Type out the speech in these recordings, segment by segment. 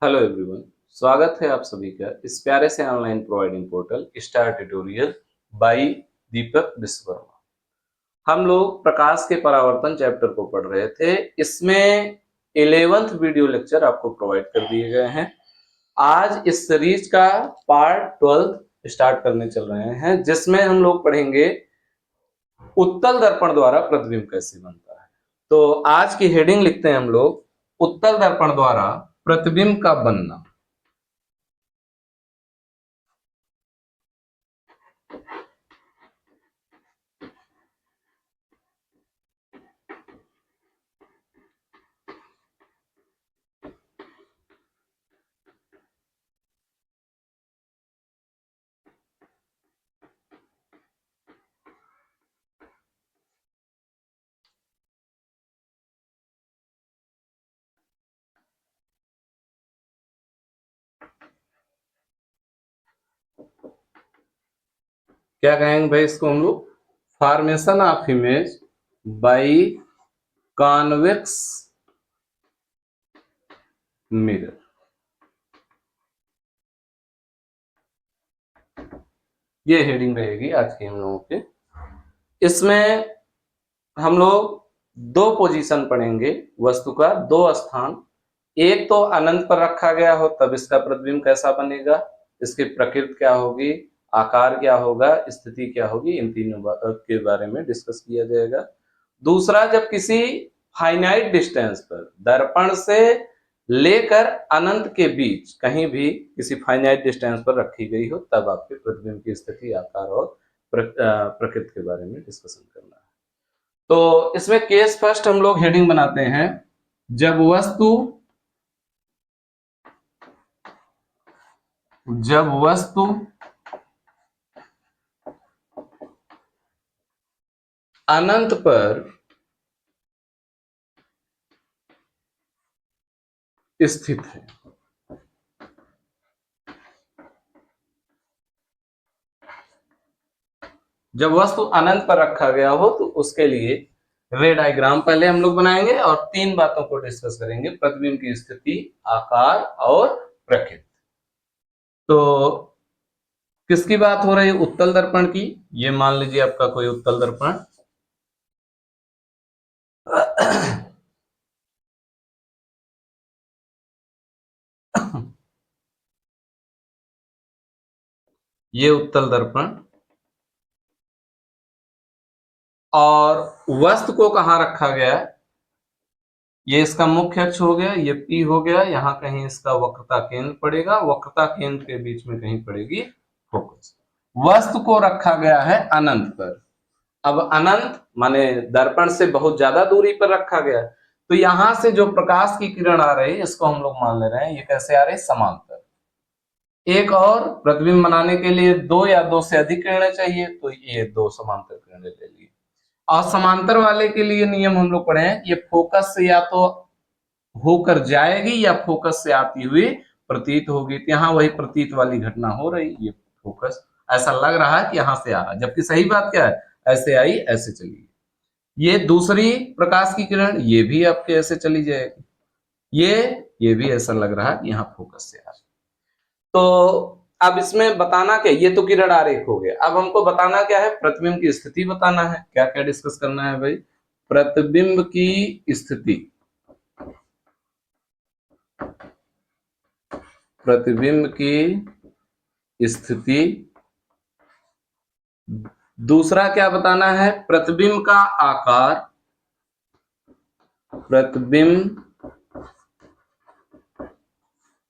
Hello everyone, स्वागत है आप सभी का इस प्यारे से online providing portal star tutorial by Deepak Vishwakarma. हम लोग प्रकाश के परावर्तन चैप्टर को पढ़ रहे थे। इसमें 11th वीडियो लेक्चर आपको प्रोवाइड कर दिए गए हैं। आज इस सीरीज का पार्ट 12 स्टार्ट करने चल रहे हैं, जिसमें हम लोग पढ़ेंगे उत्तल दर्पण द्वारा प्रतिबिंब कैसे बनता है। तो आज की हेडिंग लिखते हैं हम लोग, उत्तल दर्पण द्वारा प्रतिबिंब का बनना। क्या कहेंगे भाई इसको हम लोग? Formation of image by convex mirror. ये हेडिंग रहेगी आज की हम लोगों के। इसमें हम लोग दो पोजीशन पढ़ेंगे वस्तु का, दो स्थान। एक तो अनंत पर रखा गया हो तब इसका प्रतिबिंब कैसा बनेगा, इसकी प्रकृति क्या होगी, आकार क्या होगा, स्थिति क्या होगी, इन तीनों के बारे में डिस्कस किया जाएगा। दूसरा, जब किसी फाइनाइट डिस्टेंस पर दर्पण से लेकर अनंत के बीच कहीं भी किसी फाइनाइट डिस्टेंस पर रखी गई हो, तब आपके प्रतिबिंब की स्थिति, आकार और प्रकृति के बारे में डिस्कशन करना है। तो इसमें केस फर्स्ट हम लोग हेडिंग बनाते हैं, जब वस्तु अनंत पर स्थित है। जब वस्तु अनंत पर रखा गया हो तो उसके लिए रे डायग्राम पहले हम लोग बनाएंगे और तीन बातों को डिस्कस करेंगे: प्रतिबिंब की स्थिति, आकार और प्रकृति। तो किसकी बात हो रही है? उत्तल दर्पण की। ये मान लीजिए आपका कोई उत्तल दर्पण। ये उत्तल दर्पण, और वस्तु को कहां रखा गया? ये इसका मुख्य अक्ष हो गया, ये P हो गया, यहां कहीं इसका वक्रता केंद्र पड़ेगा, वक्रता केंद्र के बीच में कहीं पड़ेगी फोकस। वस्तु को रखा गया है अनंत पर। अब अनंत माने दर्पण से बहुत ज्यादा दूरी पर रखा गया, तो यहां से जो प्रकाश की किरण आ रही है इसको हम लोग मान ले रहे हैं ये कैसे आ रही है? समांतर। एक और प्रतिबिंब बनाने के लिए दो या दो से अधिक किरणें चाहिए, तो ये दो समांतर किरणें ले ली। और समांतर वाले के लिए नियम हम लोग पढ़े हैं, ये फोकस से या तो होकर जाएगी या फोकस से आती हुई प्रतीत होगी। तो यहाँ वही प्रतीत वाली घटना हो रही, ये फोकस ऐसा लग रहा है कि यहां से आ रहा है, जबकि सही बात क्या है? ऐसे आई ऐसे चली। ये दूसरी प्रकाश की किरण, ये भी आपके ऐसे चली जाएगी। ये भी ऐसा लग रहा है कि यहाँ फोकस से आ रही। तो अब इसमें बताना क्या? ये तो किरण आरेख हो गया। अब हमको बताना क्या है? प्रतिबिंब की स्थिति बताना है। क्या क्या डिस्कस करना है भाई? प्रतिबिंब की स्थिति, प्रतिबिंब की स्थिति। दूसरा क्या बताना है? प्रतिबिंब का आकार, प्रतिबिंब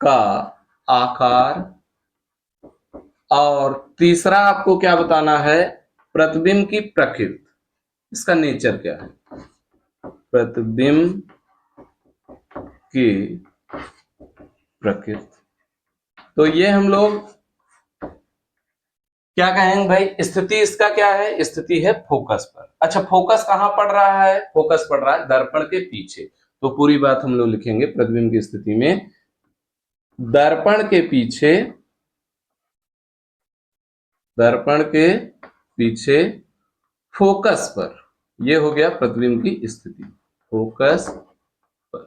का आकार। और तीसरा आपको क्या बताना है? प्रतिबिंब की प्रकृति, इसका नेचर क्या है? प्रतिबिंब की प्रकृति। तो ये हम लोग क्या कहेंगे भाई? स्थिति इसका क्या है? स्थिति है फोकस पर। अच्छा, फोकस कहां पड़ रहा है? फोकस पड़ रहा है दर्पण के पीछे। तो पूरी बात हम लोग लिखेंगे, प्रतिबिंब की स्थिति में दर्पण के पीछे, दर्पण के पीछे फोकस पर। यह हो गया प्रतिबिंब की स्थिति, फोकस पर।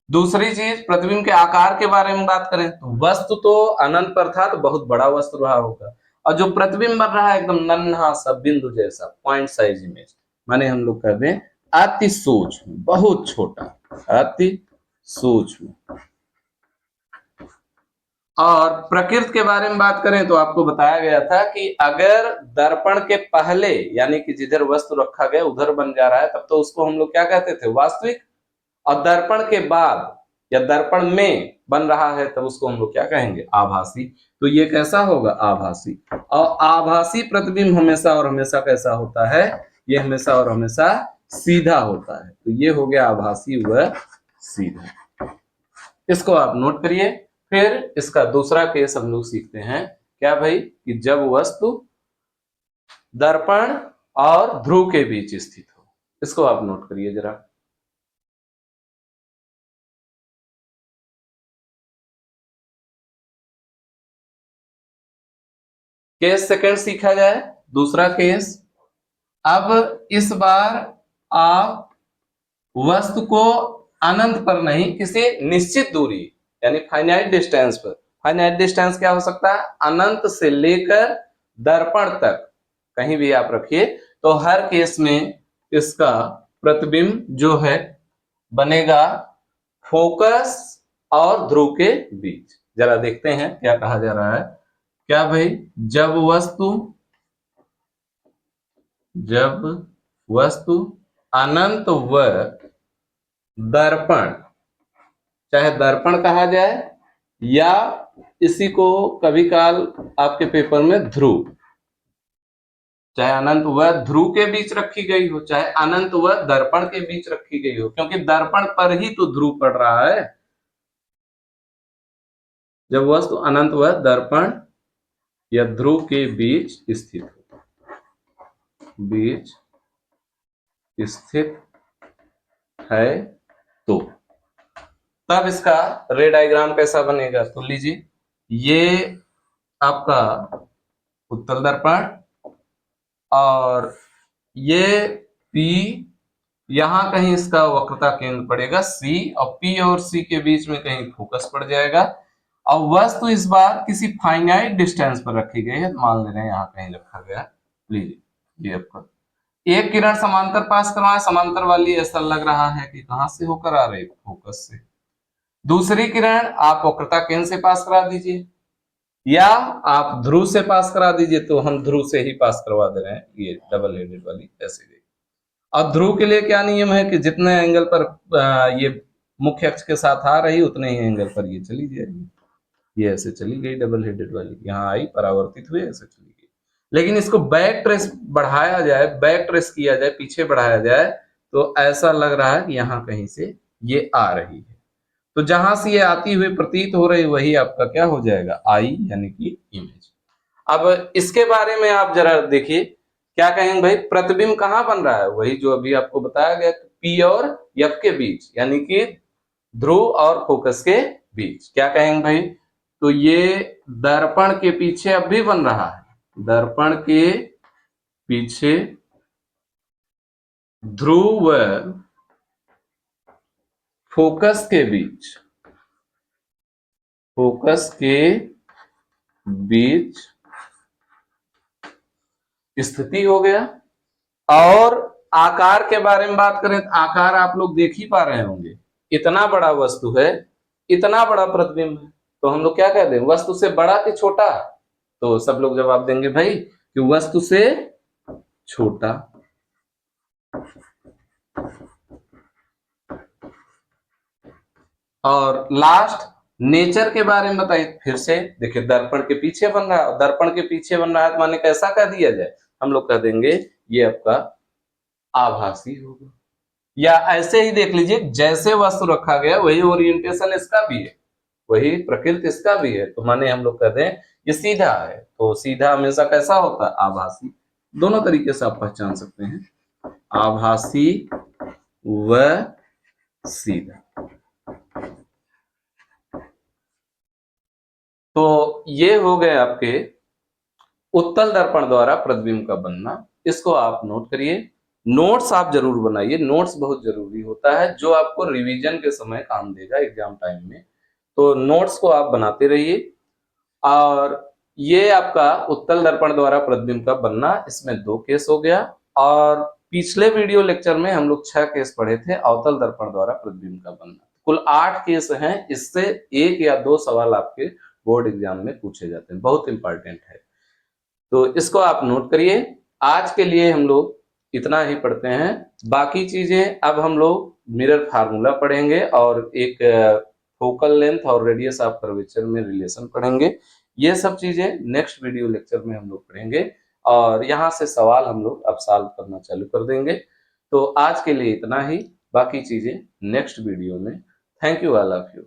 दूसरी चीज, प्रतिबिंब के आकार के बारे में बात करें तो वस्तु तो अनंत पर था तो बहुत बड़ा वस्तु रहा होगा, और जो प्रतिबिंब बन रहा है एकदम नन्हा सा बिंदु जैसा पॉइंट साइज इमेज, माने हम लोग कहते हैं अति सूक्ष्म, बहुत छोटा, अति सूक्ष्म। और प्रकृति के बारे में बात करें तो आपको बताया गया था कि अगर दर्पण के पहले यानी कि जिधर वस्तु रखा गया उधर बन जा रहा है तब तो उसको हम लोग क्या कहते थे, वास्तविक, और दर्पण के बाद या दर्पण में बन रहा है तब उसको हम लोग क्या कहेंगे, आभासी। तो ये कैसा होगा, आभासी। और आभासी प्रतिबिंब हमेशा और हमेशा कैसा होता है, ये हमेशा और हमेशा सीधा होता है। तो ये हो गया आभासी व सीधा, इसको आप नोट करिए। फिर इसका दूसरा केस हम लोग सीखते हैं, क्या भाई, कि जब वस्तु दर्पण और ध्रुव के बीच स्थित हो, इसको आप नोट करिए जरा। केस सेकंड सीखा जाए, दूसरा केस। अब इस बार आप वस्तु को अनंत पर नहीं, किसी निश्चित दूरी यानी फाइनाइट डिस्टेंस पर, फाइनाइट डिस्टेंस क्या हो सकता है, अनंत से लेकर दर्पण तक कहीं भी आप रखिए, तो हर केस में इसका प्रतिबिंब जो है बनेगा फोकस और ध्रुव के बीच। जरा देखते हैं क्या कहा जा रहा है, क्या भाई, जब वस्तु अनंत व दर्पण, चाहे दर्पण कहा जाए या इसी को कभी काल आपके पेपर में ध्रुव, चाहे अनंत व ध्रुव के बीच रखी गई हो, चाहे अनंत व दर्पण के बीच रखी गई हो, क्योंकि दर्पण पर ही तो ध्रुव पड़ रहा है। जब वस्तु अनंत व दर्पण या ध्रुव के बीच स्थित है तो तब इसका रे डायग्राम कैसा बनेगा, तो लीजिए, ये आपका उत्तल दर्पण और ये P, यहां कहीं इसका वक्रता केंद्र पड़ेगा C, और P और C के बीच में कहीं फोकस पड़ जाएगा। और वस्तु इस बार किसी फाइनाइट डिस्टेंस पर रखी गई है, मान ले रहे हैं यहां कहीं रखा गया, लीजिए ये आपका एक किरण समांतर पास करवाएं, समांतर वाली ऐसा लग रहा है कि कहां से होकर आ रही है, फोकस से। दूसरी किरण आप वक्रता केंद्र से पास करा दीजिए, या आप ध्रुव से पास करा दीजिए, तो हम ध्रुव से ही पास करवा दे रहे हैं, ये डबल हेडेड वाली ऐसे गई। और ध्रुव के लिए क्या नियम है कि जितने एंगल पर ये मुख्य अक्ष के साथ आ रही उतने ही एंगल पर ये चली जाएगी, ये ऐसे चली गई डबल हेडेड वाली, यहाँ आई परावर्तित हुए ऐसे चली गई। लेकिन इसको बैक ट्रेस बढ़ाया जाए, बैक ट्रेस किया जाए, पीछे बढ़ाया जाए, तो ऐसा लग रहा है कि यहाँ कहीं से ये आ रही है, तो जहां से ये आती हुई प्रतीत हो रही वही आपका क्या हो जाएगा, आई यानी कि इमेज। अब इसके बारे में आप जरा देखिए, क्या कहेंगे भाई, प्रतिबिंब कहां बन रहा है, वही जो अभी आपको बताया गया, P और F के बीच, यानी कि ध्रुव और फोकस के बीच। क्या कहेंगे भाई, तो ये दर्पण के पीछे अब भी बन रहा है, दर्पण के पीछे ध्रुव व फोकस के बीच स्थिति हो गया। और आकार के बारे में बात करें तो आकार आप लोग देख ही पा रहे होंगे, इतना बड़ा वस्तु है, इतना बड़ा प्रतिबिंब है, तो हम लोग क्या कहते हैं, वस्तु से बड़ा कि छोटा, तो सब लोग जवाब देंगे भाई कि वस्तु से छोटा। और लास्ट नेचर के बारे में बताइए, फिर से देखिए, दर्पण के पीछे बन रहा है, दर्पण के पीछे बन रहा है तो माने कैसा कह दिया जाए, हम लोग कह देंगे ये आपका आभासी होगा। या ऐसे ही देख लीजिए, जैसे वस्तु रखा गया वही ओरिएंटेशन इसका भी है, वही प्रकृति इसका भी है, तो माने हम लोग कहते हैं ये सीधा है, तो सीधा हमेशा कैसा होता है, आभासी। दोनों तरीके से आप पहचान सकते हैं, आभासी व सीधा। तो ये हो गए आपके उत्तल दर्पण द्वारा प्रतिबिंब का बनना, इसको आप नोट करिए। नोट्स आप जरूर बनाइए, नोट्स बहुत जरूरी होता है जो आपको रिवीजन के समय काम देगा एग्जाम टाइम में। तो नोट्स को आप बनाते रहिए। और ये आपका उत्तल दर्पण द्वारा प्रतिबिंब का बनना, इसमें 2 केस हो गया। और पिछले वीडियो लेक्चर में हम लोग 6 केस पढ़े थे अवतल दर्पण द्वारा प्रतिबिंब का बनना। कुल 8 केस हैं, इससे 1 या 2 सवाल आपके बोर्ड एग्जाम में पूछे जाते हैं, बहुत इंपॉर्टेंट है। तो इसको आप नोट करिए। आज के लिए हम लोग इतना ही पढ़ते हैं। बाकी चीजें अब हम लोग मिरर फार्मूला पढ़ेंगे और एक फोकल लेंथ और रेडियस ऑफ कर्वेचर में रिलेशन पढ़ेंगे। ये सब चीजें नेक्स्ट वीडियो लेक्चर में हम लोग पढ़ेंगे और यहाँ से सवाल हम लोग अब सॉल्व करना चालू कर देंगे। तो आज के लिए इतना ही, बाकी चीजें नेक्स्ट वीडियो में। Thank you all of you.